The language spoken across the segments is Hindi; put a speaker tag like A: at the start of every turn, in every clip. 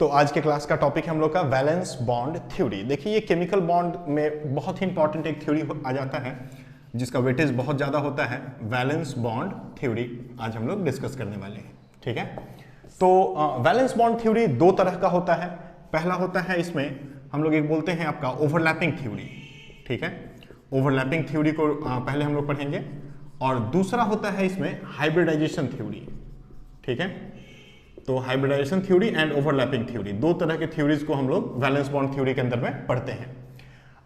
A: तो आज के क्लास का टॉपिक है हम लोग का वैलेंस बॉन्ड थ्योरी। देखिए ये केमिकल बॉन्ड में बहुत ही इंपॉर्टेंट एक थ्योरी आ जाता है जिसका वेटेज बहुत ज़्यादा होता है। वैलेंस बॉन्ड थ्योरी आज हम लोग डिस्कस करने वाले हैं, ठीक है। तो वैलेंस बॉन्ड थ्योरी दो तरह का होता है। पहला होता है इसमें हम लोग एक बोलते हैं आपका ओवरलैपिंग थ्योरी, ठीक है। ओवरलैपिंग थ्योरी को पहले हम लोग पढ़ेंगे। और दूसरा होता है इसमें हाइब्रिडाइजेशन थ्योरी, ठीक है। तो hybridisation theory and overlapping theory, दो तरह के थ्योरीज को हम लोग वैलेंस बॉन्ड थ्योरी के अंदर में पढ़ते हैं।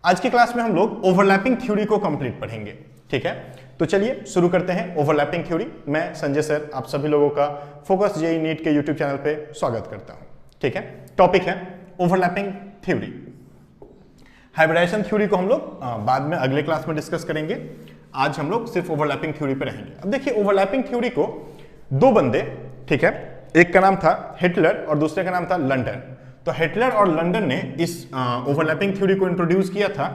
A: आज की क्लास में हम लोग ओवरलैपिंग थ्योरी को कंप्लीट पढ़ेंगे, ठीक है। तो चलिए शुरू करते हैं ओवरलैपिंग थ्योरी। मैं संजय सर आप सभी लोगों का फोकस जेईई नीट के यूट्यूब चैनल पे स्वागत करता हूं, ठीक है। टॉपिक है ओवरलैपिंग थ्योरी। हाइब्रिडाइजेशन थ्योरी को हम लोग बाद में अगले क्लास में डिस्कस करेंगे। आज हम लोग सिर्फ ओवरलैपिंग थ्योरी पे रहेंगे। अब देखिए ओवरलैपिंग थ्योरी को दो बंदे, ठीक है, एक का नाम था हिटलर और दूसरे का नाम था लंडन। तो हिटलर और लंडन ने इस ओवरलैपिंग थ्योरी को इंट्रोड्यूस किया था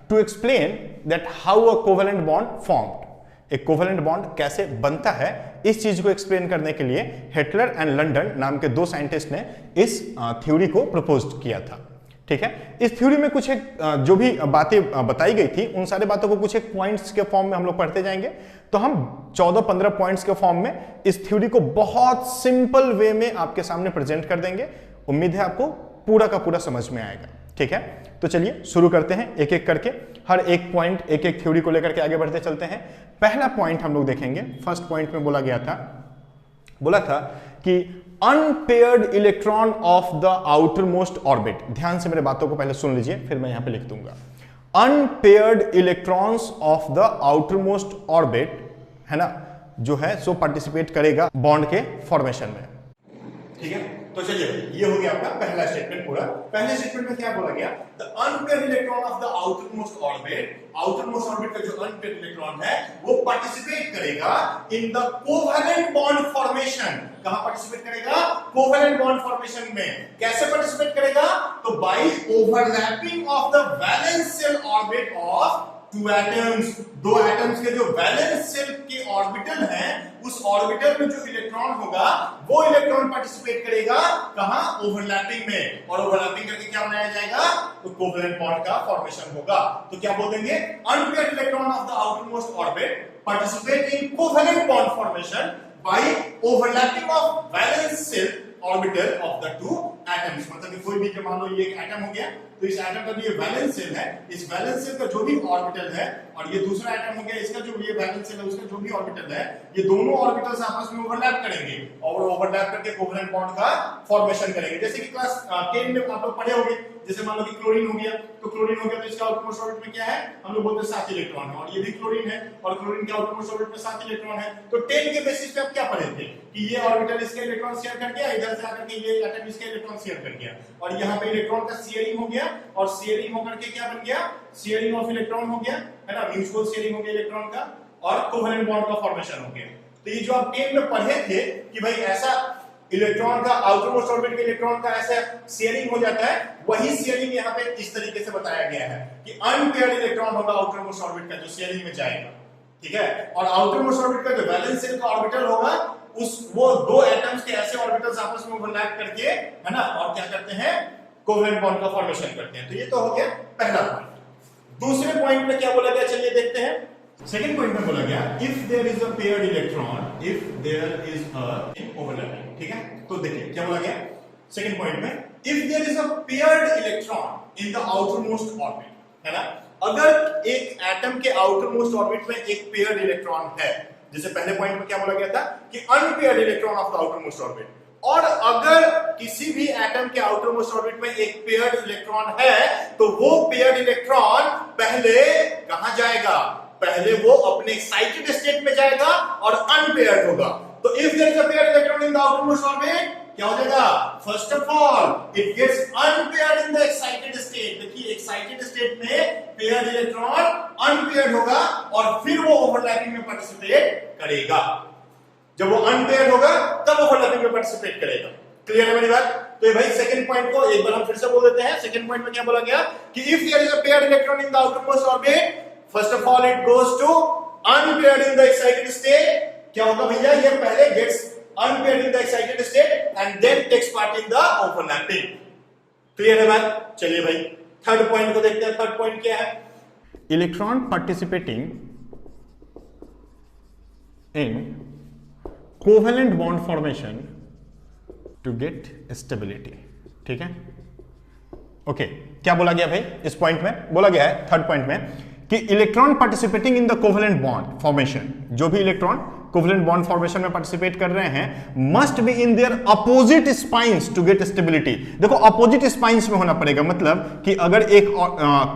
A: to explain that how a covalent bond formed. एक कोवेलेंट बॉन्ड कैसे बनता है, इस चीज को एक्सप्लेन करने के लिए हिटलर एंड लंडन नाम के दो साइंटिस्ट ने इस थ्योरी को प्रपोज किया था, ठीक है। इस थ्योरी में कुछ एक जो भी बातें बताई गई थी उन सारे बातों को कुछ एक पॉइंट्स के फॉर्म में हम लोग पढ़ते जाएंगे। तो हम 14-15 पॉइंट्स के फॉर्म में इस थ्योरी को बहुत सिंपल वे में आपके सामने प्रेजेंट कर देंगे। उम्मीद है आपको पूरा का पूरा समझ में आएगा, ठीक है। तो चलिए शुरू करते हैं एक एक करके, हर एक पॉइंट एक एक थ्योरी को लेकर के आगे बढ़ते चलते हैं। पहला पॉइंट हम लोग देखेंगे। फर्स्ट पॉइंट में बोला था कि unpaired electron of the outer most orbit. ध्यान से मेरे बातों को पहले सुन लीजिए, फिर मैं यहां पे लिख दूंगा। Unpaired electrons of the outer most orbit, है ना, जो है सो पार्टिसिपेट करेगा बॉन्ड के फॉर्मेशन में, ठीक है। तो चलिए ये हो गया आपका पहला स्टेटमेंट पूरा। पहले स्टेटमेंट में क्या बोला गया? The unpaired electron of the outer most orbit, outer most orbit का जो अनपेयर्ड इलेक्ट्रॉन है वो पार्टिसिपेट करेगा in the covalent bond formation. कहां पार्टिसिपेट करेगा? कोवेलेंट बॉन्ड फॉर्मेशन में। कैसे पार्टिसिपेट करेगा? तो by overlapping of the valence shell orbit of two atoms. दो एटम्स के जो वैलेंस शेल के ऑर्बिटल हैं उस ऑर्बिटल में जो इलेक्ट्रॉन होगा वो इलेक्ट्रॉन पार्टिसिपेट करेगा कहां? ओवरलैपिंग में। और ओवरलैपिंग करके क्या बनाया जाएगा? तो कोवेलेंट बॉन्ड का फॉर्मेशन होगा। तो क्या बोल देंगे? Unpaired electron of the outer most orbit participate in covalent bond formation by overlapping of valence shell orbital of the two atoms. मतलब कोई भी, मान लो ये एक एटम हो गया, तो इस एटम का जो ये वैलेंस शेल है, इस वैलेंस शेल का जो भी ऑर्बिटल है, और ये दूसरा एटम हो गया, इसका जो ये वैलेंस शेल है उसका जो भी ऑर्बिटल है, ये दोनों ऑर्बिटल्स आपस में ओवरलैप करेंगे और ओवरलैप करके कोवेलेंट बॉन्ड का फॉर्मेशन करेंगे। जैसे कि क्लास 10 में आप लोग पढ़े होंगे, जैसे मान लो कि क्लोरीन हो गया, तो क्लोरीन हो गया तो इसका आउटर मोस्ट ऑर्बिट में क्या है? हम लोग बोलते हैं 7 इलेक्ट्रॉन है, और ये भी क्लोरीन है और क्लोरीन के आउटर मोस्ट ऑर्बिट में 7 इलेक्ट्रॉन है। तो 10 के बेसिस पे आप क्या पढ़े थे कि ये ऑर्बिटल इसके इलेक्ट्रॉन शेयर कर गया, इधर से आकर के ये एटम इसके इलेक्ट्रॉन शेयर कर गया, और यहां पे इलेक्ट्रॉन का शेयरिंग हो गया, और शेयरिंग होकर के क्या बन गया? शेयरिंग ऑफ इलेक्ट्रॉन हो गया, है ना, म्यूचुअल शेयरिंग हो गया इलेक्ट्रॉन का, और कोवेलेंट बॉन्ड का फॉर्मेशन हो गया। तो ये जो आप 10 में पढ़े थे कि भाई ऐसा इलेक्ट्रॉन का आउटर मोस्ट ऑर्बिट के इलेक्ट्रॉन का ऐसा शेयरिंग हो जाता है, वही शेयरिंग यहाँ पे इस तरीके से बताया गया है कि अनपेयर्ड इलेक्ट्रॉन होगा आउटर मोस्ट ऑर्बिट का जो शेयरिंग में जाएगा, ठीक है। और आउटर मोस्ट ऑर्बिट का जो वैलेंस शेल का ऑर्बिटल होगा वो दो एटम्स के ऐसे ऑर्बिटल्स आपस में ओवरलैप करके, है ना, और क्या करते हैं? कोवेलेंट बॉन्ड का फॉर्मेशन करते हैं। तो ये तो हो गया पहला पॉइंट। दूसरे पॉइंट में क्या बोला गया? चलिए देखते हैं। सेकंड पॉइंट में बोला गया if there is a paired electron, if there is a overlapping, ठीक है। तो देखिए क्या बोला गया सेकंड पॉइंट में, if there is a paired electron in the outer most orbit, है ना, अगर एक एटम के आउटर मोस्ट ऑर्बिट में एक पेयर्ड इलेक्ट्रॉन है, जैसे पहले पॉइंट में क्या बोला गया था कि unpaired electron of the outer most orbit, और अगर किसी भी एटम के आउटर मोस्ट ऑर्बिट में एक पेयर्ड इलेक्ट्रॉन है तो वो पेयर्ड इलेक्ट्रॉन पहले कहां जाएगा? पहले वो अपने एक्साइटेड स्टेट में जाएगा और अनपेयर्ड होगा। तो if there is a paired electron in the outer most orbit, क्या हो जाएगा? First of all it gets unpaired in the excited state. देखिए एक्साइटेड स्टेट में पेयर्ड इलेक्ट्रॉन अनपेयर्ड होगा और फिर वो ओवरलैपिंग में पार्टिसिपेट करेगा। जब वो अनपेयर्ड होगा तब ओवरलैपिंग में पार्टिसिपेट करेगा। क्लियर है मेरी बात? तो ये भाई सेकंड पॉइंट को एक बार हम फिर से बोल देते हैं। सेकंड पॉइंट में क्या बोला गया कि if there is a paired electron in the outer most orbit, first of all it goes to unpaired in the excited state. क्या होगा भैया? ये पहले gets unpaired in the excited state and then takes part in the overlapping. Clear है बात? चलिए भाई थर्ड पॉइंट को देखते हैं। थर्ड पॉइंट क्या है? Electron participating in covalent bond formation to get stability. ठीक है, ओके क्या बोला गया भाई इस पॉइंट में? बोला गया है थर्ड पॉइंट में कि electron participating in the covalent bond formation, जो भी इलेक्ट्रॉन कोवेलेंट बॉन्ड फॉर्मेशन में पार्टिसिपेट कर रहे हैं, must be in their opposite spins to get stability. देखो अपोजिट स्पाइंस में होना पड़ेगा, मतलब कि अगर एक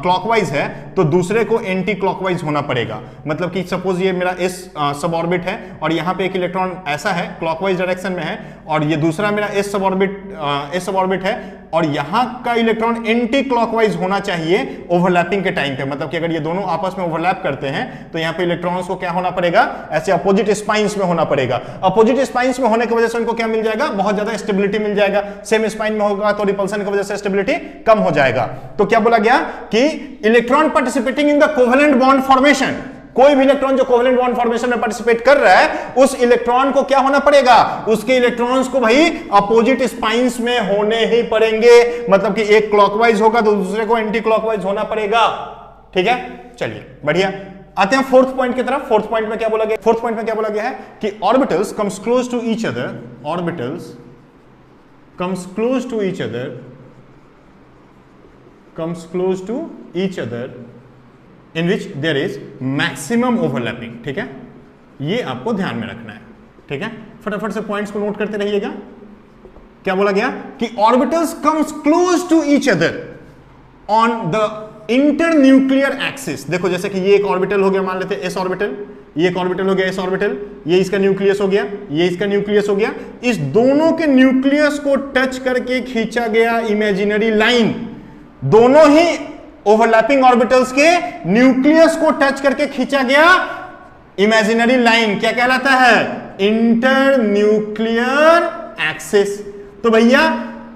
A: क्लॉकवाइज है तो दूसरे को एंटी क्लॉकवाइज होना पड़ेगा। मतलब कि सपोज ये मेरा एस सब ऑर्बिट है और यहां पे एक इलेक्ट्रॉन ऐसा है क्लॉकवाइज डायरेक्शन में है, और ये दूसरा मेरा एस सब ऑर्बिट है और यहां का इलेक्ट्रॉन एंटी क्लॉकवाइज होना चाहिए ओवरलैपिंग के टाइम पे। मतलब कि अगर ये दोनों आपस में ओवरलैप करते हैं तो यहां पे इलेक्ट्रॉन्स को क्या होना पड़ेगा? ऐसे अपोजिट स्पाइंस में होना पड़ेगा। अपोजिट स्पाइंस में होने की वजह से उनको क्या मिल जाएगा? बहुत ज्यादा स्टेबिलिटी मिल जाएगा। सेम स्पाइन में होगा तो रिपल्सन की वजह से स्टेबिलिटी कम हो जाएगा। तो क्या बोला गया कि electron participating in the covalent bond formation, कोई भी इलेक्ट्रॉन जो कोवेलेंट बॉन्ड फॉर्मेशन में पार्टिसिपेट कर रहा है उस इलेक्ट्रॉन को क्या होना पड़ेगा? उसके इलेक्ट्रॉन्स को भाई अपोजिट स्पाइंस में होने ही पड़ेंगे। मतलब कि एक क्लॉकवाइज होगा तो दूसरे को एंटी क्लॉकवाइज होना पड़ेगा। ठीक है, चलिए बढ़िया। आते हैं फोर्थ पॉइंट की तरफ। फोर्थ पॉइंट में क्या बोला गया? फोर्थ पॉइंट में क्या बोला गया है कि orbitals comes close to each other, orbitals comes close to each other, comes close to each other in which there is maximum overlapping। ठीक है, ये आपको ध्यान में रखना है। ठीक है, फटाफट से पॉइंट्स को नोट करते रहिएगा। क्या बोला गया कि orbitals comes close to each other on the internuclear axis. देखो जैसे कि ये एक ऑर्बिटल हो गया, मान लेते हैं एस ऑर्बिटल, ये एक ऑर्बिटल हो गया एस ऑर्बिटल, ये इसका न्यूक्लियस हो गया, ये इसका न्यूक्लियस हो गया। इस दोनों के न्यूक्लियस को टच करके खींचा गया इमेजिनरी लाइन, दोनों ही ओवरलैपिंग ऑर्बिटल्स के न्यूक्लियस को टच करके खींचा गया इमेजिनरी लाइन क्या कहलाता है? Internuclear axis. तो भैया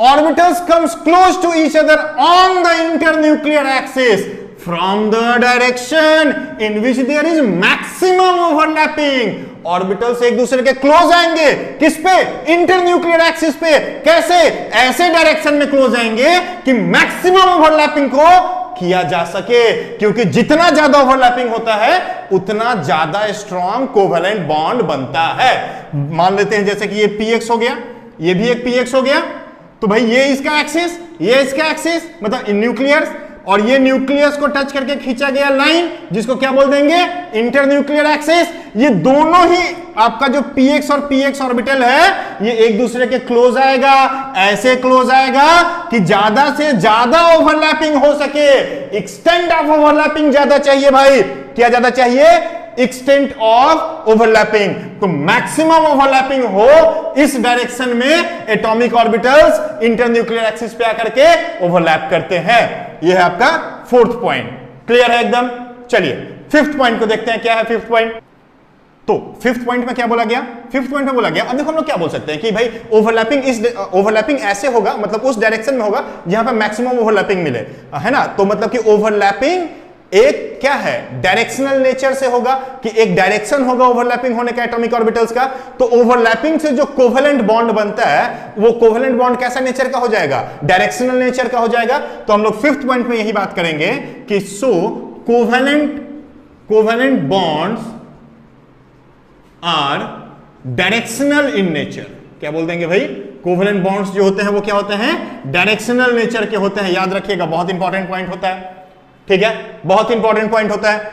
A: orbitals comes close to each other on the internuclear axis from the direction in which there is maximum overlapping. Orbitals एक दूसरे के क्लोज आएंगे, किस पे? इंटरन्यूक्लियर एक्सिस पे। कैसे? ऐसे डायरेक्शन में क्लोज आएंगे कि मैक्सिमम ओवरलैपिंग को किया जा सके, क्योंकि जितना ज्यादा ओवरलैपिंग होता है उतना ज्यादा स्ट्रॉन्ग कोवेलेंट बॉन्ड बनता है। मान लेते हैं जैसे कि ये px हो गया, ये भी एक px हो गया, तो भाई ये इसका एक्सिस, ये इसका एक्सिस, मतलब न्यूक्लियस, और ये न्यूक्लियस को टच करके खींचा गया लाइन जिसको क्या बोल देंगे? Internuclear axis. ये दोनों ही आपका जो px और px ऑर्बिटल है ये एक दूसरे के क्लोज आएगा, ऐसे क्लोज आएगा कि ज्यादा से ज्यादा ओवरलैपिंग हो सके। एक्सटेंट ऑफ ओवरलैपिंग ज्यादा चाहिए भाई। क्या ज्यादा चाहिए? Extent of overlapping. तो मैक्सिमम ओवरलैपिंग हो इस डायरेक्शन में एटॉमिक ऑर्बिटल्स इंटरन्यूक्लियर एक्सिस पे आकर के ओवरलैप करते हैं। यह है आपका फोर्थ पॉइंट। क्लियर है एकदम? चलिए फिफ्थ पॉइंट को देखते हैं। क्या है फिफ्थ पॉइंट? तो फिफ्थ पॉइंट में क्या बोला गया? फिफ्थ पॉइंट में बोला गया, अब देखो हम लोग क्या बोल सकते हैं कि भाई ओवरलैपिंग ऐसे होगा, मतलब उस डायरेक्शन में होगा जहां पर मैक्सिमम ओवरलैपिंग मिले, है ना। तो मतलब कि ओवरलैपिंग एक क्या है? डायरेक्शनल नेचर से होगा कि एक डायरेक्शन होगा ओवरलैपिंग होने का एटॉमिक ऑर्बिटल्स का। तो ओवरलैपिंग से जो कोवेलेंट बॉन्ड बनता है वो कोवेलेंट बॉन्ड कैसा नेचर का हो जाएगा? डायरेक्शनल नेचर का हो जाएगा। तो हम लोग फिफ्थ पॉइंट में यही बात करेंगे कि so covalent bonds are directional in nature. क्या बोल देंगे भाई? कोवेलेंट बॉन्ड्स जो होते हैं वो क्या होते हैं? डायरेक्शनल नेचर के होते हैं। याद रखिएगा, बहुत इंपॉर्टेंट पॉइंट होता है। ठीक है, बहुत इंपॉर्टेंट पॉइंट होता है।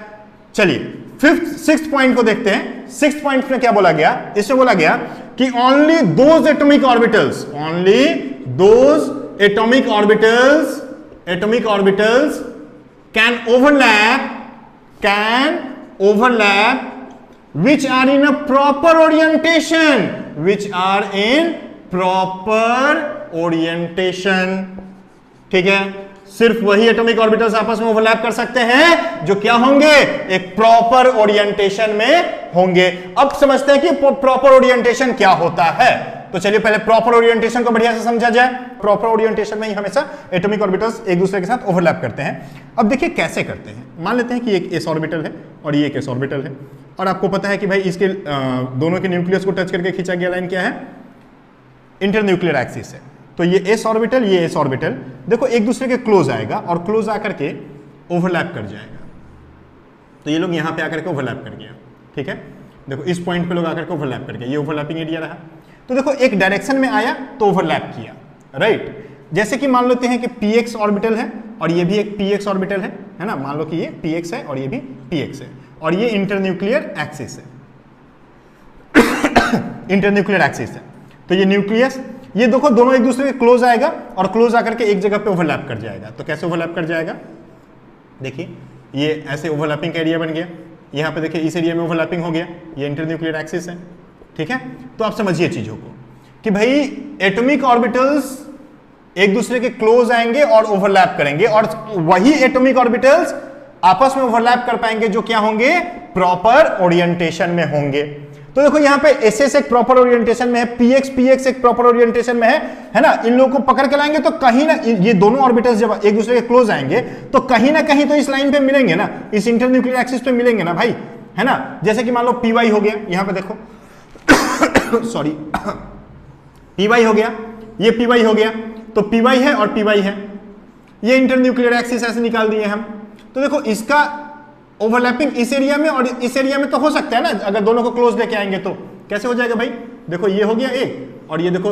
A: चलिए सिक्स्थ पॉइंट को देखते हैं। सिक्स्थ पॉइंट में क्या बोला गया? इसमें बोला गया कि only those atomic orbitals can overlap which are in a proper orientation। ठीक है, सिर्फ वही एटॉमिक ऑर्बिटल्स आपस में ओवरलैप कर सकते हैं जो क्या होंगे? एक प्रॉपर ओरिएंटेशन में होंगे। अब समझते हैं कि प्रॉपर ओरिएंटेशन क्या होता है। तो चलिए पहले प्रॉपर ओरिएंटेशन को बढ़िया से समझा जाए। प्रॉपर ओरिएंटेशन में ही हमेशा एटॉमिक ऑर्बिटल्स एक दूसरे के साथ ओवरलैप करते हैं। अब देखिए कैसे करते हैं। मान लेते हैं कि एक एस ऑर्बिटल है और ये एक एस ऑर्बिटल है। और आपको पता है कि भाई इसके दोनों के न्यूक्लियस को टच करके खींचा गया लाइन क्या है, इंटरन्यूक्लियर एक्सिस है। तो ये एस ऑर्बिटल, ये एस ऑर्बिटल देखो एक दूसरे के क्लोज आएगा और क्लोज आकर के ओवरलैप कर जाएगा। तो ये लोग यहाँ पे आकर के ओवरलैप कर गया, ठीक है। देखो इस पॉइंट पे लोग आकर के ओवरलैप कर गए, ये ओवरलैपिंग एरिया रहा। तो देखो एक डायरेक्शन में आया तो ओवरलैप किया, राइट। जैसे कि मान लेते हैं कि px ऑर्बिटल है और ये भी एक px ऑर्बिटल है ना। मान लो कि ये px है और ये भी px है और ये इंटरन्यूक्लियर एक्सिस है, इंटरन्यूक्लियर एक्सिस है। तो ये न्यूक्लियस, ये देखो दोनों एक दूसरे के क्लोज आएगा और क्लोज आकर के एक जगह पे ओवरलैप कर जाएगा। तो कैसे ओवरलैप कर जाएगा, देखिए ये ऐसे ओवरलैपिंग का एरिया बन गया। यहाँ पे देखिए इस एरिया में ओवरलैपिंग हो गया, ये इंटरन्यूक्लियर एक्सिस है, ठीक है। तो आप समझिए चीजों को कि भाई एटॉमिक ऑर्बिटल्स एक दूसरे के क्लोज आएंगे और ओवरलैप करेंगे और वही एटॉमिक ऑर्बिटल्स आपस में ओवरलैप कर पाएंगे जो क्या होंगे, प्रॉपर ओरिएंटेशन में होंगे। तो देखो यहाँ पे एस एक प्रॉपर ओरिएंटेशन में है, पीएक्स एक प्रॉपर ओरिएंटेशन में है ना। इन लोगों को पकड़ के लाएंगे तो कहीं ना, ये दोनों ऑर्बिटल्स जब एक दूसरे के क्लोज आएंगे तो कहीं ना कहीं तो इस लाइन पे मिलेंगे ना, इस इंटरन्यूक्लियर एक्सिस पे मिलेंगे ना भाई, है ना। जैसे कि मान लो पी हो गया, यहाँ पे देखो सॉरी पी हो गया, ये पी हो गया, तो पी है और पी है, ये इंटरन्यूक्लियर एक्सिस ऐसे निकाल दिए हम। तो देखो इसका ओवरलैपिंग इस एरिया में और इस एरिया में तो हो सकता है ना, अगर दोनों को क्लोज लेके आएंगे तो कैसे हो जाएगा भाई। देखो ये हो गया एक और ये देखो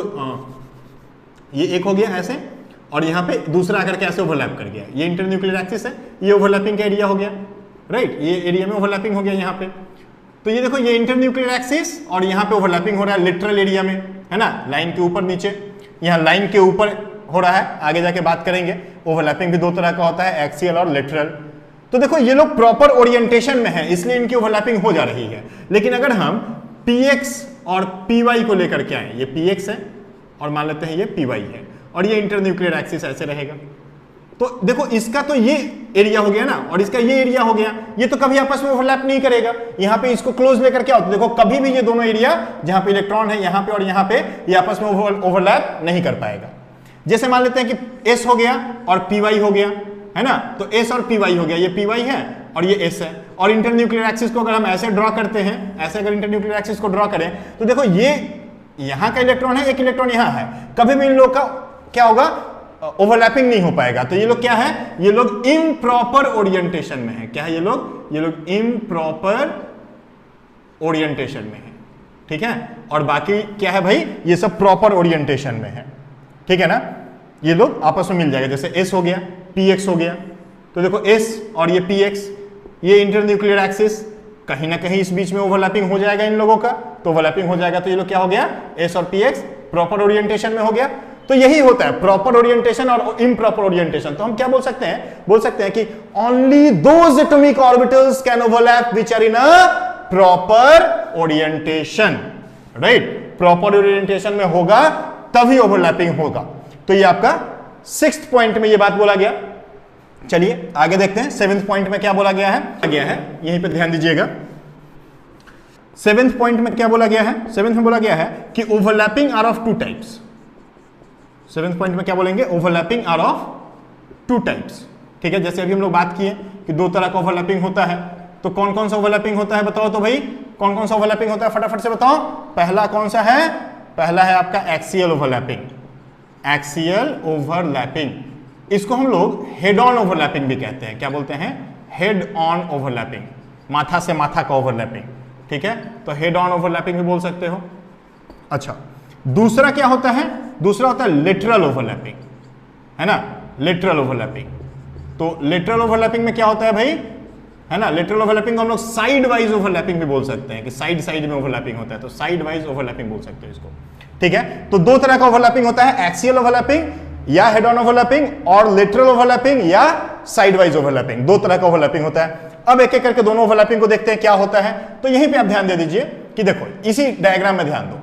A: ये एक हो गया ऐसे और यहाँ पे दूसरा आकर के ऐसे ओवरलैप कर गया, ये इंटरन्यूक्लियर एक्सिस है, ये ओवरलैपिंग का एरिया हो गया, राइट। ये एरिया में ओवरलैपिंग हो गया यहाँ पे। तो ये देखो ये इंटरन्यूक्लियर एक्सिस और यहाँ पे ओवरलैपिंग हो रहा है लिटरल एरिया में, है ना, लाइन के ऊपर नीचे। यहाँ लाइन के ऊपर हो रहा है, आगे जाके बात करेंगे। ओवरलैपिंग भी दो तरह का होता है, एक्सियल और लिटरल। तो देखो ये लोग प्रॉपर ओरिएंटेशन में है इसलिए इनकी ओवरलैपिंग हो जा रही है। लेकिन अगर हम px और py को लेकर के आए, ये px है और मान लेते हैं ये py है और ये इंटरन्यूक्लियर एक्सिस ऐसे रहेगा, तो देखो इसका तो ये एरिया हो गया ना और इसका ये एरिया हो गया, ये तो कभी आपस में ओवरलैप नहीं करेगा। यहाँ पे इसको क्लोज लेकर के आओ तो देखो कभी भी ये दोनों एरिया जहां पे इलेक्ट्रॉन है यहाँ पे और यहाँ पे, ये आपस में ओवरलैप नहीं कर पाएगा। जैसे मान लेते हैं कि s हो गया और py हो गया, है ना। तो s और py हो गया, ये py है और ये s है। और इंटरन्यूक्लियर एक्सिस को अगर हम ऐसे ड्रॉ करते हैं, ऐसे अगर इंटरन्यूक्लियर एक्सिस को ड्रॉ करें तो देखो ये यहाँ का इलेक्ट्रॉन है, एक इलेक्ट्रॉन यहाँ है, कभी भी इन लोग का क्या होगा, ओवरलैपिंग नहीं हो पाएगा। तो ये लोग क्या है, ये लोग इम्प्रॉपर ओरिएंटेशन में है। क्या है ये लोग इम्प्रॉपर ओरिएंटेशन में है, ठीक है। और बाकी क्या है भाई, ये सब प्रॉपर ओरिएंटेशन में है, ठीक है ना। ये लोग आपस में मिल जाएगा, जैसे s हो गया, px हो गया। तो देखो s और ये px, ये इंटरन्यूक्लियर एक्सिस, कहीं ना कहीं इस बीच में ओवरलैपिंग हो जाएगा इन लोगों का, तो ओवरलैपिंग हो जाएगा। तो ये लोग क्या हो गया, s और px प्रॉपर ओरिएंटेशन में हो गया। तो यही होता है प्रॉपर ओरिएंटेशन और इम्प्रॉपर ओरिएंटेशन। तो हम क्या बोल सकते हैं कि only those atomic orbitals can overlap which are in a proper orientation, right. Proper orientation में होगा तभी ओवरलैपिंग होगा। तो ये आपका 6th पॉइंट में ये बात बोला गया। चलिए आगे देखते हैं 7th पॉइंट में क्या बोला गया है, यहीं पे ध्यान दीजिएगा। 7th पॉइंट में क्या बोला गया है, 7th में बोला गया है कि overlapping are of 2 types. 7th point में क्या बोलेंगे, ओवरलैपिंग आर ऑफ 2 टाइप्स, ठीक है। जैसे अभी हम लोग बात किए कि 2 तरह का ओवरलैपिंग होता है, तो कौन कौन सा ओवरलैपिंग होता है बताओ तो भाई, कौन कौन सा ओवरलैपिंग होता है फटाफट से बताओ। पहला कौन सा है, पहला है आपका एक्सियल ओवरलैपिंग, एक्सियल ओवरलैपिंग। इसको हम लोग हेड ऑन ओवरलैपिंग भी कहते हैं। क्या बोलते हैं, हेड ऑन ओवरलैपिंग, माथा से माथा का ओवरलैपिंग, ठीक है। तो हेड ऑन ओवरलैपिंग भी बोल सकते हो। अच्छा, दूसरा क्या होता है, दूसरा होता है लिटरल ओवरलैपिंग, है ना, लिटरल ओवरलैपिंग। तो लिटरल ओवरलैपिंग में क्या होता है भाई, है ना, लिटरल ओवरलैपिंग को हम लोग साइड वाइज ओवरलैपिंग भी बोल सकते हैं कि साइड साइड में ओवरलैपिंग होता है, तो साइड वाइज ओवरलैपिंग बोल सकते हैं इसको, ठीक है। तो 2 तरह का ओवरलैपिंग होता है, एक्सियल ओवरलैपिंग या हेड ऑन ओवरलैपिंग, और लिटरल ओवरलैपिंग या साइड वाइज ओवरलैपिंग। 2 तरह का ओवरलैपिंग होता है। अब एक एक करके दोनों ओवरलैपिंग को देखते हैं क्या होता है। तो यहीं पे आप ध्यान दे दीजिए कि देखो इसी डायग्राम में ध्यान दो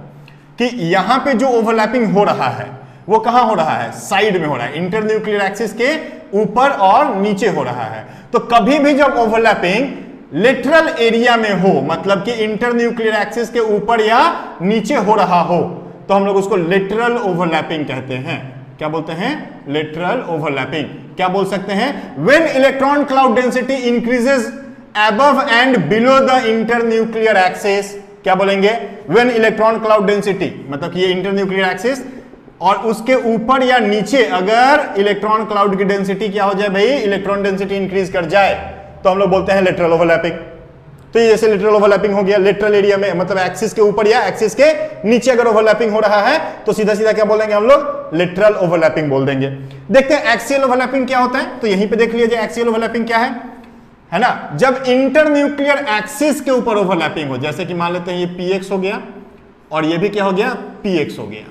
A: कि यहां पे जो ओवरलैपिंग हो रहा है वो कहां हो रहा है, साइड में हो रहा है, इंटरन्यूक्लियर एक्सिस के ऊपर और नीचे हो रहा है। तो कभी भी जब ओवरलैपिंग लिटरल एरिया में हो, मतलब कि इंटरन्यूक्लियर एक्सिस के ऊपर या नीचे हो रहा हो, तो हम लोग उसको लिटरल ओवरलैपिंग कहते हैं। क्या बोलते हैं, लिटरल ओवरलैपिंग। क्या बोल सकते हैं, when electron cloud density increases above and below the internuclear axis, क्या बोलेंगे, when electron cloud density, मतलब कि ये इंटरन्यूक्लियर एक्सिस और उसके ऊपर या नीचे अगर इलेक्ट्रॉन क्लाउड की डेंसिटी क्या हो जाए भाई, इलेक्ट्रॉन डेंसिटी इंक्रीज कर जाए, तो हम लोग बोलते हैं लेटरल ओवरलैपिंग। तो ये जैसे लेटरल ओवरलैपिंग हो गया, लेटरल एरिया में मतलब एक्सिस के ऊपर या एक्सिस के नीचे अगर ओवरलैपिंग हो रहा है तो सीधा सीधा क्या बोलेंगे हम लोग, लेटरल ओवरलैपिंग बोल देंगे। देखते हैं एक्सियल ओवरलैपिंग क्या होता है, तो यहीं पे देख लीजिए एक्सियल ओवरलैपिंग क्या है ना, जब इंटरन्यूक्लियर एक्सिस के ऊपर ओवरलैपिंग हो, जैसे कि मान लेते हैं ये px हो गया और ये भी क्या हो गया, px हो गया,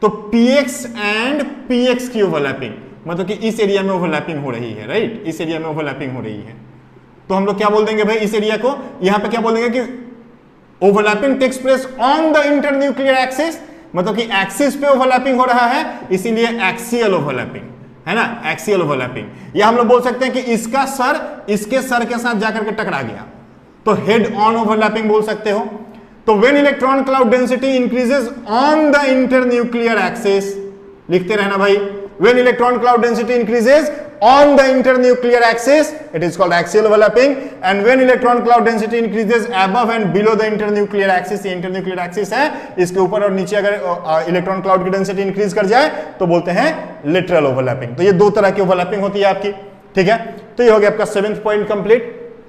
A: तो px एंड px की ओवरलैपिंग मतलब कि इस एरिया में ओवरलैपिंग हो रही है, राइट, इस एरिया में ओवरलैपिंग हो रही है, तो हम लोग क्या बोल देंगे भाई, इस एरिया को यहां पे क्या बोल देंगे कि overlapping takes place on the internuclear axis, मतलब कि एक्सिस पे ओवरलैपिंग हो रहा है, इसीलिए एक्सियल ओवरलैपिंग है ना, एक्सियल ओवरलैपिंग। या हम लोग बोल सकते हैं कि इसका सर इसके सर के साथ जाकर के टकरा गया, तो हेड ऑन ओवरलैपिंग बोल सकते हो। तो when electron cloud density increases on the internuclear axis, लिखते रहना भाई, when electron cloud density increases on the internuclear axis it is called axial overlapping, and when electron cloud density increases above and below the internuclear axis, ये internuclear axis है, इसके ऊपर और नीचे अगर इलेक्ट्रॉन क्लाउड की डेंसिटी इंक्रीज कर जाए तो बोलते हैं लेटरल ओवरलैपिंग। तो ये दो तरह की ओवरलैपिंग होती है आपकी, ठीक है। तो ये हो गया आपका 7th पॉइंट कंप्लीट।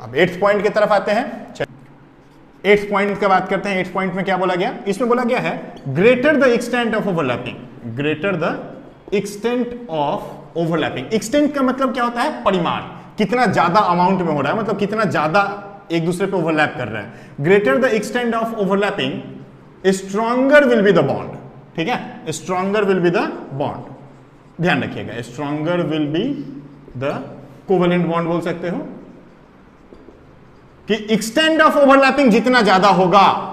A: अब 8th पॉइंट की तरफ आते हैं। 8th पॉइंट का बात करते हैं। 8th पॉइंट में क्या बोला गया, इसमें बोला गया है greater the extent of overlapping, greater the extent of overlapping. Extent का मतलब क्या होता है, परिमाण, कितना ज्यादा अमाउंट में हो रहा है, मतलब कितना ज्यादा एक दूसरे पे ओवरलैप कर रहा है। Greater the extent of overlapping stronger will be the bond, ठीक है, stronger will be the bond, ध्यान रखिएगा, stronger will be the covalent bond बोल सकते हो कि एक्सटेंट ऑफ ओवरलैपिंग जितना ज्यादा होगा,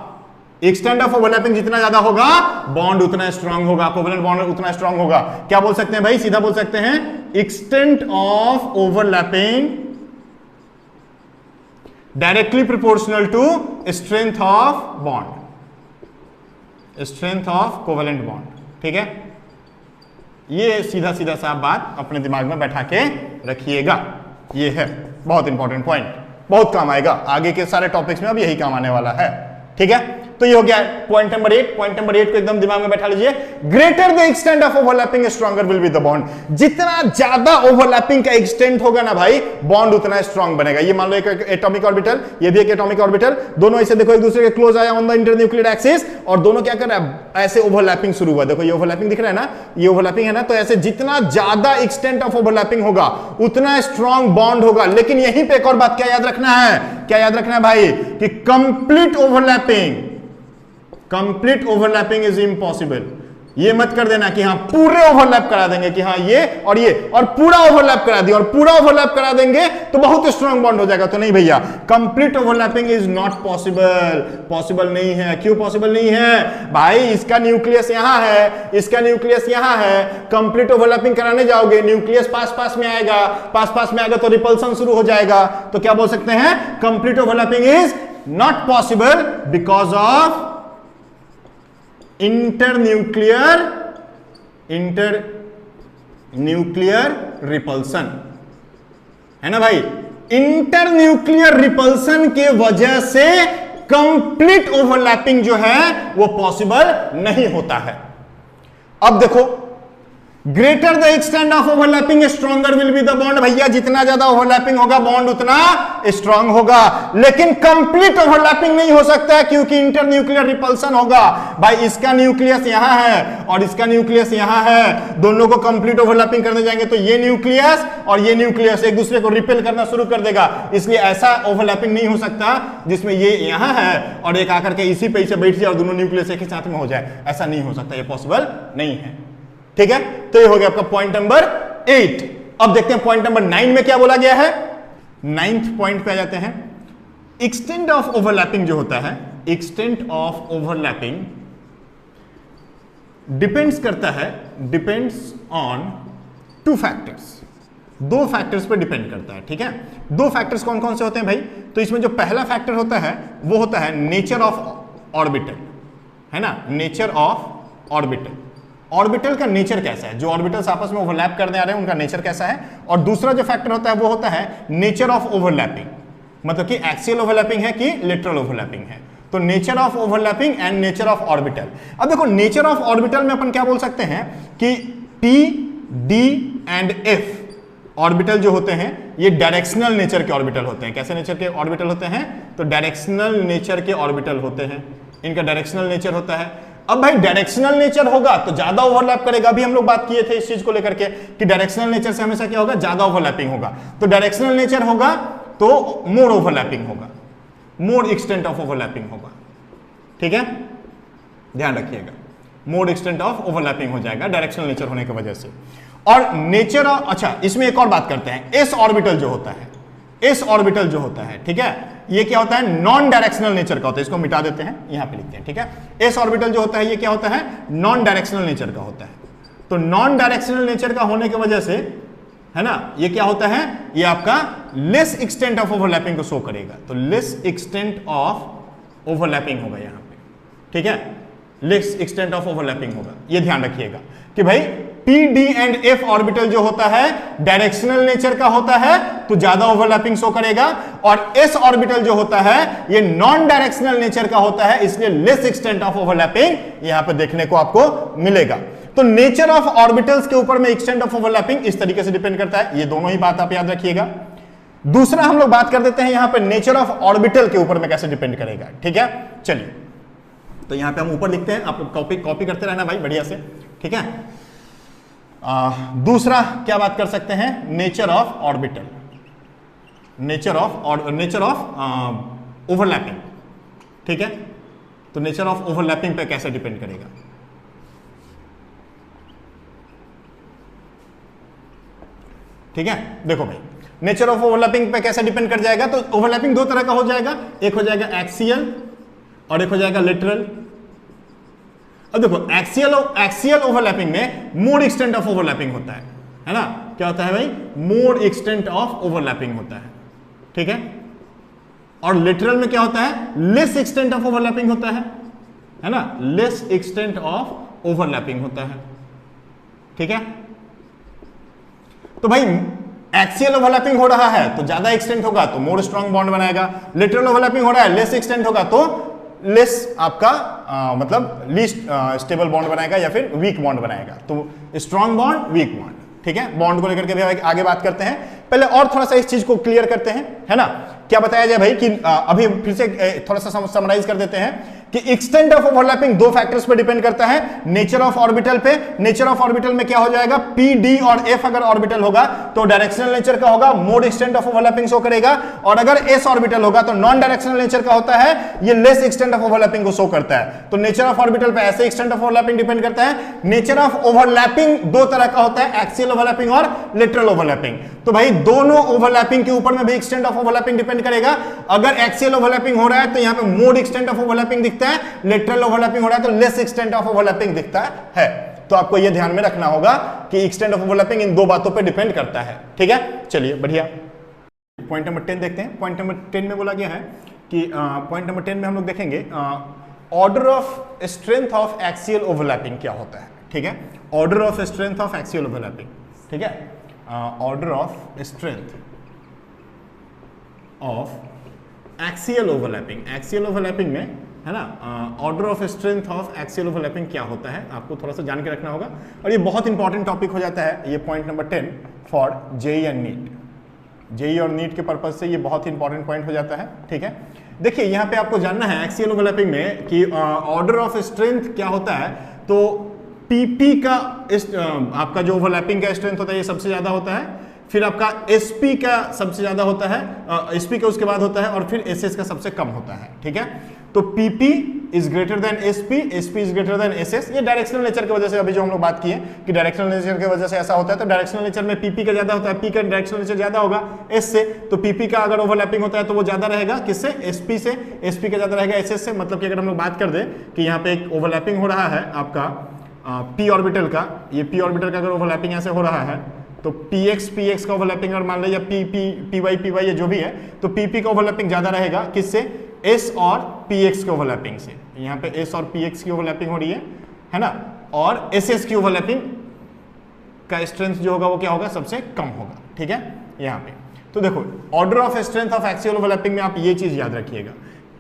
A: एक्सटेंट ऑफ ओवरलैपिंग जितना ज्यादा होगा बॉन्ड उतना स्ट्रांग होगा, कोवेलेंट बॉन्ड उतना स्ट्रांग होगा। क्या बोल सकते हैं भाई, सीधा बोल सकते हैं extent of overlapping directly proportional to strength of bond, strength of covalent bond, ठीक है। ये सीधा सीधा सा बात अपने दिमाग में बैठा के रखिएगा, ये है बहुत इंपॉर्टेंट पॉइंट, बहुत काम आएगा आगे के सारे टॉपिक्स में, अब यही काम आने वाला है, ठीक है। तो ये हो गया पॉइंट नंबर 8। पॉइंट नंबर 8 को एकदम दिमाग में बैठा लीजिए, greater the extent of overlapping stronger will be the bond. जितना ज्यादा ओवरलैपिंग का एक्सटेंट होगा ना भाई, बॉन्ड उतना स्ट्रांग बनेगा। ये मान लो एक एटॉमिक ऑर्बिटल, ये भी एक एटॉमिक ऑर्बिटल, दोनों ऐसे देखो एक दूसरे के क्लोज आया ऑन द इंटरन्यूक्लियर एक्सिस, और दोनों क्या कर रहा है, ऐसे ओवरलैपिंग शुरू हुआ। देखो ये ओवरलैपिंग दिख रहा है ना, ये ओवरलैपिंग है ना, तो ऐसे जितना ज्यादा एक्सटेंट ऑफ ओवरलैपिंग होगा उतना स्ट्रांग बॉन्ड होगा। लेकिन यहीं पे एक और बात क्या याद रखना है, क्या याद रखना है भाई, कि complete overlapping, complete overlapping is impossible. ये मत कर देना कि हाँ पूरे ओवरलैप करा देंगे, कि हाँ ये और पूरा ओवरलैप करा दिया और पूरा ओवरलैप करा देंगे तो बहुत स्ट्रांग बॉन्ड हो जाएगा। तो नहीं भैया, complete overlapping is not possible, possible नहीं है। क्यों पॉसिबल नहीं है भाई, इसका न्यूक्लियस यहां है, इसका न्यूक्लियस यहां है, कंप्लीट ओवरलैपिंग कराने जाओगे न्यूक्लियस पास पास में आएगा, पास पास में आएगा तो रिपल्सन शुरू हो जाएगा। तो क्या बोल सकते हैं, complete overlapping is not possible because of internuclear repulsion, है ना भाई। इंटरन्यूक्लियर रिपल्सन के वजह से कंप्लीट ओवरलैपिंग जो है वो पॉसिबल नहीं होता है। अब देखो, greater the extent of overlapping stronger will be the bond. भैया जितना ज्यादा ओवरलैपिंग होगा बॉन्ड उतना स्ट्रांग होगा, लेकिन कंप्लीट ओवरलैपिंग नहीं हो सकता है क्योंकि इंटरन्यूक्लियर रिपल्सन होगा। भाई इसका न्यूक्लियस यहां है और इसका न्यूक्लियस यहां है, दोनों को कंप्लीट ओवरलैपिंग करने जाएंगे तो ये न्यूक्लियस और ये न्यूक्लियस एक दूसरे को रिपेल करना शुरू कर देगा। इसलिए ऐसा ओवरलैपिंग नहीं हो सकता जिसमें ये यहां है और एक आकर के इसी पे बैठ जाए और दोनों न्यूक्लियस एक ही साथ में हो जाए, ऐसा नहीं हो सकता, ये पॉसिबल नहीं है, ठीक है। तो ये हो गया आपका पॉइंट नंबर 8। अब देखते हैं पॉइंट नंबर 9 में क्या बोला गया है। 9th पॉइंट पे आ जाते हैं। एक्सटेंट ऑफ ओवरलैपिंग जो होता है, एक्सटेंट ऑफ ओवरलैपिंग डिपेंड्स करता है, डिपेंड्स ऑन 2 फैक्टर्स, 2 फैक्टर्स पे डिपेंड करता है, ठीक है। 2 फैक्टर्स कौन कौन से होते हैं भाई, तो इसमें जो पहला फैक्टर होता है वो होता है नेचर ऑफ ऑर्बिटल, है ना, नेचर ऑफ ऑर्बिटल। ऑर्बिटल का नेचर कैसा है, जो ऑर्बिटल्स आपस में ओवरलैप करने आ रहे हैं उनका नेचर कैसा है। और दूसरा जो फैक्टर होता है वो होता है नेचर ऑफ ओवरलैपिंग, मतलब कि एक्सियल ओवरलैपिंग है कि लेटरल ओवरलैपिंग है। तो nature of overlapping and nature of orbital. अब देखो नेचर ऑफ ऑर्बिटल में अपन क्या बोल सकते हैं कि P, D and F orbital जो होते हैं ये डायरेक्शनल नेचर के ऑर्बिटल होते हैं। कैसे नेचर के ऑर्बिटल होते हैं? तो डायरेक्शनल नेचर के ऑर्बिटल होते हैं, इनका डायरेक्शनल नेचर होता है। अब भाई डायरेक्शनल नेचर होगा तो ज्यादा ओवरलैप करेगा। अभी हम लोग बात किए थे इस चीज को लेकर के कि डायरेक्शनल नेचर से हमेशा क्या होगा? ज्यादा ओवरलैपिंग होगा। तो डायरेक्शनल नेचर होगा तो मोर ओवरलैपिंग होगा, मोर एक्सटेंट ऑफ ओवरलैपिंग होगा। ठीक है, ध्यान रखिएगा, मोर एक्सटेंट ऑफ ओवरलैपिंग हो जाएगा डायरेक्शनल नेचर होने की वजह से। और नेचर अच्छा, इसमें एक और बात करते हैं, एस ऑर्बिटल जो होता है, एस ऑर्बिटल जो होता है, ठीक है, ये क्या होता है? नॉन डायरेक्शनल नेचर का होता है। इसको मिटा देते हैं, यहां पे लिखते हैं। ठीक है, एस ऑर्बिटल जो होता है ये क्या होता है? नॉन डायरेक्शनल नेचर का होता है। तो नॉन डायरेक्शनल नेचर का होने की वजह से, है ना, ये क्या होता है? ये आपका लेस एक्सटेंट ऑफ ओवरलैपिंग को शो करेगा। तो लेस एक्सटेंट ऑफ ओवरलैपिंग होगा यहां पे। ठीक है, लेस एक्सटेंट ऑफ ओवरलैपिंग होगा। ये ध्यान रखिएगा कि भाई P, D and F orbital जो होता है डायरेक्शनल नेचर का होता है तो ज्यादा ओवरलैपिंग शो करेगा, और S ऑर्बिटल जो होता है ये नॉन डायरेक्शनल नेचर का होता है, इसलिए लेस एक्सटेंट ऑफ ओवरलैपिंग यहां पे देखने को आपको मिलेगा। तो नेचर ऑफ ऑर्बिटल्स के ऊपर में एक्सटेंट ऑफ ओवरलैपिंग इस तरीके से डिपेंड करता है। ये दोनों ही बात आप याद रखिएगा। दूसरा हम लोग बात कर देते हैं यहां पे नेचर ऑफ ऑर्बिटल के ऊपर में कैसे डिपेंड करेगा। ठीक है, चलिए, तो यहां पे हम ऊपर लिखते हैं, आप कॉपी करते रहना भाई बढ़िया से। ठीक है, दूसरा क्या बात कर सकते हैं? Nature of orbital, nature of overlapping. ठीक है, तो नेचर ऑफ ओवरलैपिंग पे कैसे डिपेंड करेगा? ठीक है, देखो भाई, नेचर ऑफ ओवरलैपिंग पे कैसे डिपेंड कर जाएगा? तो ओवरलैपिंग दो तरह का हो जाएगा, एक हो जाएगा एक्सियल और एक हो जाएगा लेटरल। अब देखो एक्सियल ओवरलैपिंग में मोर एक्सटेंट ऑफ ओवरलैपिंग होता है ना? क्या होता है भाई? मोर एक्सटेंट ऑफ ओवरलैपिंग होता है। ठीक है, और लिटरल में क्या होता है? लेस एक्सटेंट ऑफ ओवरलैपिंग होता है ना? लेस एक्सटेंट ऑफ ओवरलैपिंग होता है। ठीक है, तो भाई एक्सियल ओवरलैपिंग हो रहा है तो ज्यादा एक्सटेंट होगा तो मोर स्ट्रॉन्ग बॉन्ड बनाएगा, लिटरल ओवरलैपिंग हो रहा है लेस एक्सटेंट होगा तो लेस आपका मतलब लीस्ट स्टेबल बॉन्ड बनाएगा या फिर वीक बॉन्ड बनाएगा। तो स्ट्रॉन्ग बॉन्ड, वीक बॉन्ड। ठीक है, बॉन्ड को लेकर के भी आगे बात करते हैं। पहले और थोड़ा सा इस चीज को क्लियर करते हैं, है ना? क्या बताया जाए भाई कि अभी फिर से थोड़ा सा समराइज कर देते हैं कि एक्सटेंट ऑफ ओवरलैपिंग दो फैक्टर्स पे डिपेंड करता है। नेचर ऑफ ऑर्बिटल पे, नेचर ऑफ ऑर्बिटल में क्या हो जाएगा? P, D और F अगर ऑर्बिटल होगा तो डायरेक्शनल नेचर का होगा, मोर एक्सटेंट ऑफ ओवरलैपिंग शो करेगा, और अगर S ऑर्बिटल होगा तो नॉन डायरेक्शनल नेचर का होता है, ये लेस एक्सटेंट ऑफ ओवरलैपिंग को शो करता है। तो नेचर ऑफ ऑर्बिटल पे ऐसे एक्सटेंट ऑफ ओवरलैपिंग डिपेंड करता है। नेचर ऑफ ओवरलैपिंग दो तरह का होता है, एक्सियल ओवरलैपिंग और लेटरल ओवरलैपिंग। तो भाई दोनों ओवरलैपिंग के ऊपर में भी एक्सटेंट ऑफ ओवरलैपिंग डिपेंड करेगा। अगर एक्सियल ओवरलैपिंग हो रहा है तो यहां पे मोर एक्सटेंट ऑफ ओवरलैपिंग दिखता है, लेटरल ओवरलैपिंग हो रहा है तो लेस एक्सटेंट ऑफ ओवरलैपिंग दिखता है। तो आपको यह ध्यान में रखना होगा कि एक्सटेंट ऑफ ओवरलैपिंग इन दो बातों पे डिपेंड करता है। ठीक है, चलिए बढ़िया। पॉइंट नंबर 10 देखते हैं। पॉइंट नंबर 10 में बोला गया है कि पॉइंट नंबर 10 में हम लोग देखेंगे order of strength of axial overlapping क्या होता है। ठीक है, order of strength of axial overlapping. ठीक है, order of strength of axial overlapping. Axial overlapping में, है ना, order of strength of axial overlapping क्या होता है आपको थोड़ा सा जान के रखना होगा, और ये बहुत इंपॉर्टेंट टॉपिक हो जाता है। ये point number 10 for JEE and NEET, JEE और नीट के पर्पज से ये बहुत इंपॉर्टेंट पॉइंट हो जाता है। ठीक है, देखिए यहाँ पे आपको जानना है एक्सियल ओवरलैपिंग में कि ऑर्डर ऑफ स्ट्रेंथ क्या होता है। तो पीपी का आपका जो ओवरलैपिंग का स्ट्रेंथ होता है ये सबसे ज्यादा होता है, फिर आपका एसपी का सबसे ज्यादा होता है, एसपी का उसके बाद होता है, और फिर एसएस का सबसे कम होता है। ठीक है, तो PP is greater then SP, SP is greater then SS. ये डायरेक्शनल नेचर की वजह से अभी जो हम लोग बात किए कि डायरेक्शनल नेचर की वजह से ऐसा होता है। तो डायरेक्शनल नेचर में पीपी का ज्यादा होता है, पी का डायरेक्शनल नेचर ज्यादा होगा एस से, तो पीपी का अगर ओवरलैपिंग होता है तो वो ज्यादा रहेगा किससे? एसपी से। एसपी का ज्यादा रहेगा एसएस से। मतलब कि अगर हम लोग बात कर दें कि यहाँ पे एक ओवरलैपिंग हो रहा है आपका पी ऑर्बिटल का, ये पी ऑर्बिटल का अगर ओवरलैपिंग ऐसे हो रहा है तो px का ओवरलैपिंग अगर मान लो, या py ये जो भी है, तो pp का ओवरलैपिंग ज्यादा रहेगा किससे? s और px के ओवरलैपिंग से। यहाँ पे s और px की ओवरलैपिंग हो रही है ना, और ss की ओवरलैपिंग का स्ट्रेंथ जो होगा वो क्या होगा? सबसे कम होगा। ठीक है, यहाँ पे तो देखो order of strength of axial overlapping में आप ये चीज याद रखिएगा,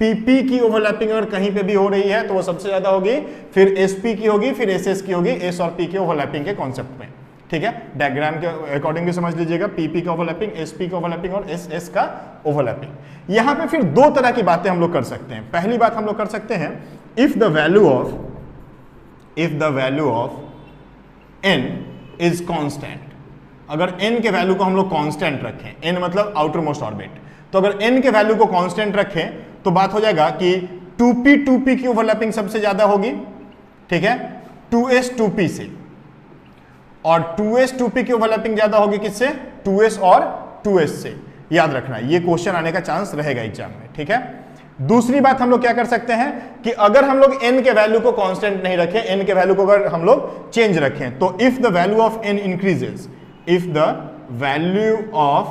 A: पीपी की ओवरलैपिंग अगर कहीं पे भी हो रही है तो वो सबसे ज्यादा होगी, फिर एसपी की होगी, फिर एसएस की होगी, एस और पी के ओवरलैपिंग के कॉन्सेप्ट में, ठीक है। डायग्राम के अकॉर्डिंग भी समझ लीजिएगा, पीपी का ओवरलैपिंग, एसपी का ओवरलैपिंग और एसएस का ओवरलैपिंग। यहां पे फिर दो तरह की बातें हम लोग कर सकते हैं। पहली बात हम लोग कर सकते हैं, if the value of n is constant, अगर n के वैल्यू को हम लोग कांस्टेंट रखें, n मतलब आउटर मोस्ट ऑर्बिट, तो अगर n के वैल्यू को कांस्टेंट रखें तो बात हो जाएगा कि 2p की ओवरलैपिंग सबसे ज्यादा होगी, ठीक है, 2s 2p से, और 2s 2p की ओवरलैपिंग ज्यादा होगी किससे, 2s और 2s से। याद रखना, ये क्वेश्चन आने का चांस रहेगा एग्जाम में, ठीक है। दूसरी बात हम लोग क्या कर सकते हैं कि अगर हम लोग n के वैल्यू को कांस्टेंट नहीं रखें, n के वैल्यू को अगर हम लोग चेंज रखें, तो if the value of n increases, if the value of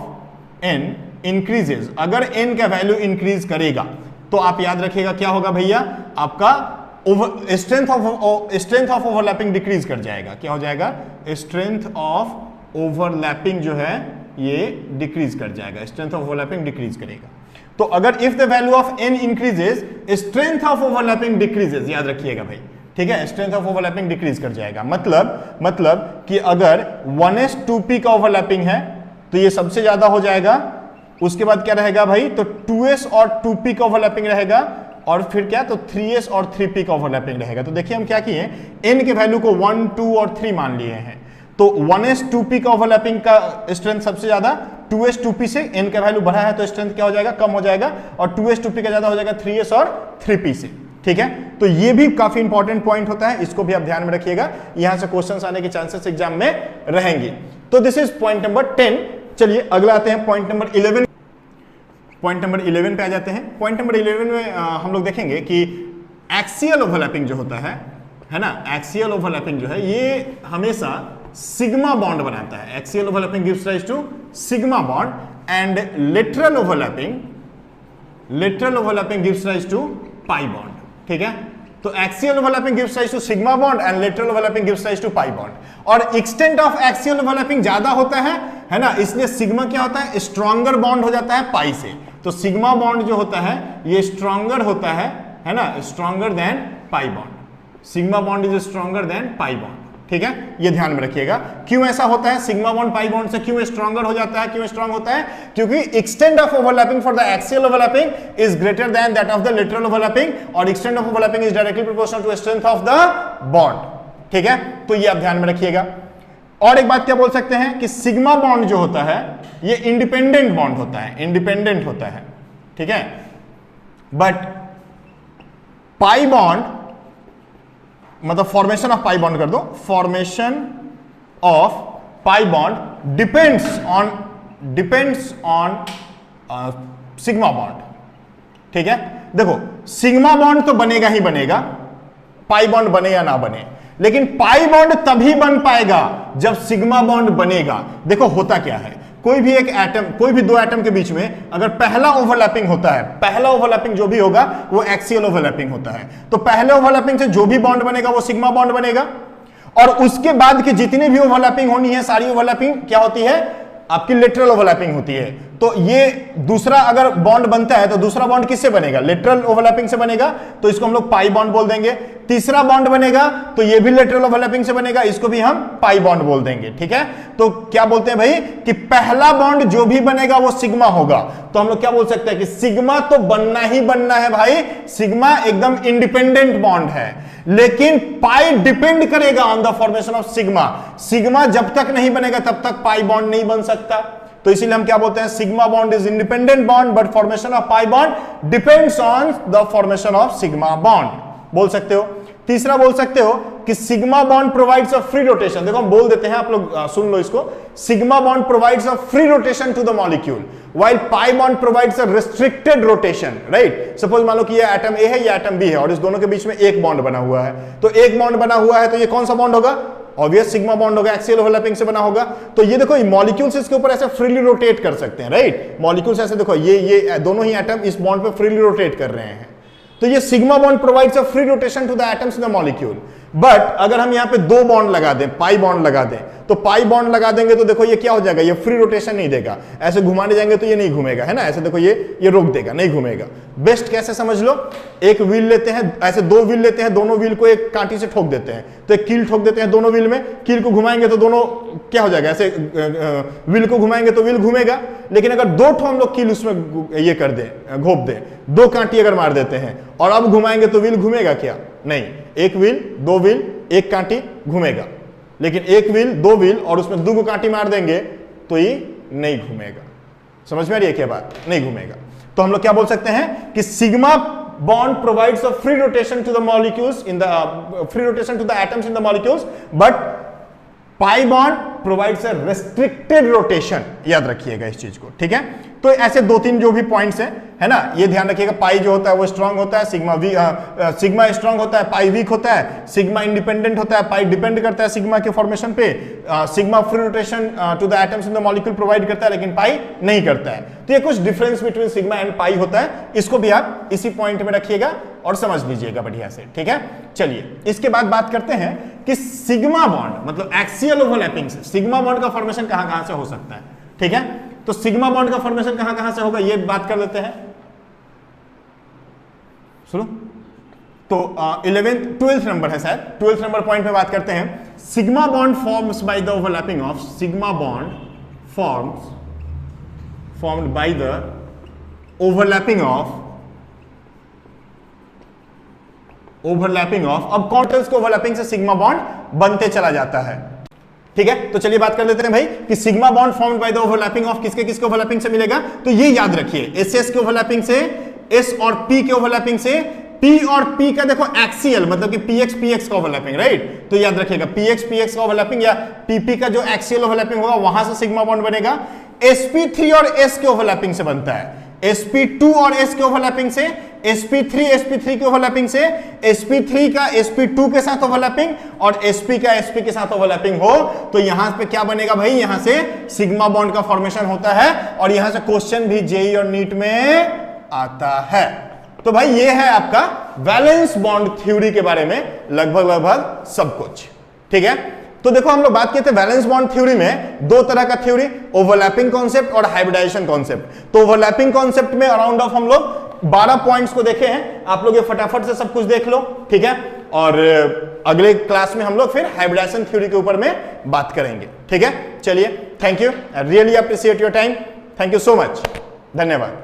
A: n increases, अगर n का वैल्यू इंक्रीज करेगा तो आप याद रखिएगा क्या होगा भैया, आपका स्ट्रेंथ ऑफ ओवरलैपिंग डिक्रीज कर जाएगा। क्या हो जाएगा, स्ट्रेंथ ऑफ ओवरलैपिंग जो है ये डिक्रीज कर जाएगा, स्ट्रेंथ ऑफ ओवरलैपिंग डिक्रीज करेगा। तो अगर if the value of n increases, strength of overlapping decreases, याद रखिएगा भाई, ठीक है, स्ट्रेंथ ऑफ ओवरलैपिंग डिक्रीज कर जाएगा। मतलब कि अगर 1s 2p का ओवरलैपिंग है तो ये सबसे ज्यादा हो जाएगा, उसके बाद क्या रहेगा भाई, तो 2s और 2p का ओवरलैपिंग रहेगा, और फिर क्या, तो 3s और 3p का ओवरलैपिंग रहेगा। तो देखिए हम क्या किए, n के वैल्यू को 1 2 और 3 मान लिए हैं, तो 1s 2p का ओवरलैपिंग का स्ट्रेंथ सबसे ज्यादा, 2s 2p से n का वैल्यू बढ़ा है तो स्ट्रेंथ क्या हो जाएगा, कम हो जाएगा, और 2s 2p का ज्यादा हो जाएगा 3s और 3p से, ठीक है। तो ये भी काफी इंपॉर्टेंट पॉइंट होता है, इसको भी आप ध्यान में रखिएगा, यहां से क्वेश्चंस आने के चांसेस एग्जाम में रहेंगे। तो दिस इज पॉइंट नंबर 10। चलिए अगला आते हैं पॉइंट नंबर 11। पॉइंट नंबर 11 पे आ जाते हैं। पॉइंट नंबर 11 में हम लोग देखेंगे कि एक्सियल ओवरलैपिंग जो होता है ना, एक्सियल ओवरलैपिंग जो है ये हमेशा सिग्मा बॉन्ड बनाता है। Axial overlapping gives rise to sigma bond, and lateral overlapping gives rise to pi bond, ठीक है। तो axial overlapping gives rise to sigma bond and lateral overlapping gives rise to pi bond, और एक्सटेंट ऑफ एक्सियल ओवरलैपिंग ज्यादा होता है ना, इसलिए सिग्मा क्या होता है, स्ट्रॉन्गर बॉन्ड हो जाता है पाई से। तो सिग्मा बॉन्ड जो होता है ये स्ट्रॉन्गर होता है ना, stronger than pi bond. Sigma bond is stronger than pi bond, ठीक है, ये ध्यान में रखिएगा। क्यों ऐसा होता है, सिग्मा बॉन्ड पाई बॉन्ड से क्यों स्ट्रॉन्गर हो जाता है, क्यों स्ट्रॉन्ग होता है, क्योंकि extent of overlapping for the axial overlapping is greater than that of the lateral overlapping, और extent of overlapping is directly proportional to strength of the bond, ठीक है। तो ये आप ध्यान में रखिएगा। और एक बात क्या बोल सकते हैं कि सिग्मा बॉन्ड जो होता है ये इंडिपेंडेंट बॉन्ड होता है, इंडिपेंडेंट होता है, ठीक है। बट पाई बॉन्ड, मतलब फॉर्मेशन ऑफ पाई बॉन्ड कर दो, formation of pi bond depends on sigma bond, ठीक है। देखो सिग्मा बॉन्ड तो बनेगा ही बनेगा, पाई बॉन्ड बने या ना बने, लेकिन पाई बॉन्ड तभी बन पाएगा जब सिग्मा बॉन्ड बनेगा। देखो होता क्या है, कोई भी एक एटम, कोई भी दो एटम के बीच में अगर पहला ओवरलैपिंग होता है, पहला ओवरलैपिंग जो भी होगा वो एक्सियल ओवरलैपिंग होता है, तो पहले ओवरलैपिंग से जो भी बॉन्ड बनेगा वो सिग्मा बॉन्ड बनेगा, और उसके बाद की जितनी भी ओवरलैपिंग होनी है सारी ओवरलैपिंग क्या होती है, आपकी लेटरल ओवरलैपिंग होती है। तो ये दूसरा अगर बॉन्ड बनता है तो दूसरा बॉन्ड किससे बनेगा, लेटरल ओवरलैपिंग से बनेगा, तो इसको हम लोग पाई बॉन्ड बोल देंगे। तीसरा बॉन्ड बनेगा तो ये भी लेटरल ओवरलैपिंग से बनेगा, इसको भी हम पाई बॉन्ड बोल देंगे, ठीक है। तो क्या बोलते हैं भाई कि पहला बॉन्ड जो भी बनेगा वो सिग्मा होगा, तो हम लोग क्या बोल सकते हैं कि सिग्मा तो बनना ही बनना है भाई, सिग्मा एकदम इंडिपेंडेंट बॉन्ड है, लेकिन पाई डिपेंड करेगा on the formation of sigma. Sigma जब तक नहीं बनेगा तब तक पाई बॉन्ड नहीं बन सकता, तो इसीलिए हम क्या बोलते हैं, sigma bond is independent bond but formation of pi bond depends on the formation of sigma bond, बोल सकते हो। तीसरा बोल सकते हो कि sigma bond provides a free rotation, देखो हम बोल देते हैं, आप लोग सुन लो इसको, sigma bond provides a free rotation to the molecule while pi bond provides a restricted rotation, right. Suppose मान लो कि ये एटम ए है, ये एटम बी है, और इस दोनों के बीच में एक बॉन्ड बना हुआ है, तो एक बॉन्ड बना हुआ है तो ये कौन सा बॉन्ड होगा, ऑब्वियस सिग्मा बॉन्ड होगा, एक्सियल ओवरलैपिंग से बना होगा। तो ये देखो मॉलिक्यूल्स इसके ऊपर ऐसे फ्रीली रोटेट कर सकते हैं, राइट। मॉलिक्यूल्स ऐसे देखो, ये दोनों ही एटम इस बॉन्ड पे फ्रीली रोटेट कर रहे हैं, तो ये sigma bond provides a free rotation to the atoms in the molecule. But अगर हम यहां पे दो बॉन्ड लगा दें, पाई बॉन्ड लगा दें, तो पाई बॉन्ड लगा देंगे तो देखो ये क्या हो जाएगा, ये फ्री रोटेशन नहीं देगा, ऐसे घुमाने जाएंगे तो ये नहीं घूमेगा, है ना, ऐसे देखो ये रोक देगा, नहीं घूमेगा। बेस्ट कैसे समझ लो, एक व्हील लेते हैं, ऐसे दो व्हील लेते हैं, दोनों व्हील को एक कांटी से ठोक देते हैं, तो एक कील ठोक देते हैं दोनों व्हील में, कील को घुमाएंगे तो दोनों क्या हो जाएगा, ऐसे व्हील को घुमाएंगे तो व्हील घूमेगा। लेकिन अगर दो ठो हम लोग कील उसमें ये कर दें, घोप दें, दो कांटी अगर मार देते हैं और अब घुमाएंगे तो व्हील घूमेगा क्या, नहीं, एक व्हील, दो व्हील, एक कांटी घूमेगा। लेकिन एक व्हील, दो व्हील और उसमें दो कांटी मार देंगे तो ये नहीं घूमेगा। समझ में आ रही है क्या बात, नहीं घूमेगा। तो हम लोग क्या बोल सकते हैं कि sigma bond provides a free rotation to the molecules in the free rotation to the atoms in the molecules, but pi bond provides a restricted rotation। याद रखिएगा इस चीज को, ठीक है। तो ऐसे दो तीन जो भी पॉइंट्स हैं, है ना, ये ध्यान रखिएगा। पाई जो होता है वो स्ट्रांग होता है, सिग्मा स्ट्रांग होता है, पाई वीक होता है, सिग्मा इंडिपेंडेंट होता है, पाई डिपेंड करता है सिग्मा के फॉर्मेशन पे, sigma free rotation to the atoms in the molecule provide करता है, लेकिन पाई नहीं करता है। तो ये कुछ difference between sigma and pi होता है, इसको भी आप इसी पॉइंट में रखिएगा और समझ लीजिएगा बढ़िया से, ठीक है। चलिए इसके बाद बात करते हैं कि सिग्मा बॉन्ड मतलब एक्सियल ओवरलैपिंग से सिग्मा बॉन्ड का फॉर्मेशन कहां से हो सकता है, ठीक है। तो सिग्मा बॉन्ड का फॉर्मेशन कहां से होगा ये बात कर लेते हैं, सुनो। तो 12th नंबर है शायद, 12th नंबर पॉइंट पे बात करते हैं। Sigma bond forms by the overlapping of, sigma bond formed by the overlapping of अब कॉन्टेंट्स के ओवरलैपिंग से सिग्मा बॉन्ड बनते चला जाता है, ठीक है। तो चलिए बात कर लेते हैं भाई कि sigma bond formed by the overlapping of किसके ओवरलैपिंग से मिलेगा। तो ये याद रखिए, एस के ओवरलैपिंग से, एस और पी के ओवरलैपिंग से, पी और पी का देखो एक्सियल मतलब कि पीएक्स का ओवरलैपिंग, राइट। तो याद रखिएगा पीएक्स का ओवरलैपिंग या पीपी का जो एक्सियल ओवरलैपिंग होगा वहां से सिग्मा बॉन्ड बनेगा। sp3 और s के ओवरलैपिंग से बनता है, sp2 और s के ओवरलैपिंग से, sp3 के ओवरलैपिंग से, sp3 का sp2 के साथ ओवरलैपिंग और sp का sp के साथ ओवरलैपिंग हो तो यहां पे क्या बनेगा भाई, यहां से सिग्मा बॉन्ड का फॉर्मेशन होता है। और यहां से क्वेश्चन भी जेईई और नीट में आता है। तो भाई ये है आपका वैलेंस बॉन्ड थ्योरी के बारे में लगभग सब कुछ, ठीक है। तो देखो हम लोग बात किए थे वैलेंस बॉन्ड थ्योरी में दो तरह का थ्योरी, ओवरलैपिंग कॉन्सेप्ट और हाइब्रिडाइजेशन कॉन्सेप्ट। तो ओवरलैपिंग कॉन्सेप्ट में अराउंड ऑफ हम लोग 12 पॉइंट्स को देखे हैं, आप लोग ये फटाफट से सब कुछ देख लो, ठीक है। और अगले क्लास में हम लोग फिर हाइब्रिडाइजेशन थ्योरी के ऊपर में बात करेंगे, ठीक है। चलिए, thank you, I really appreciate your time, thank you so much, धन्यवाद।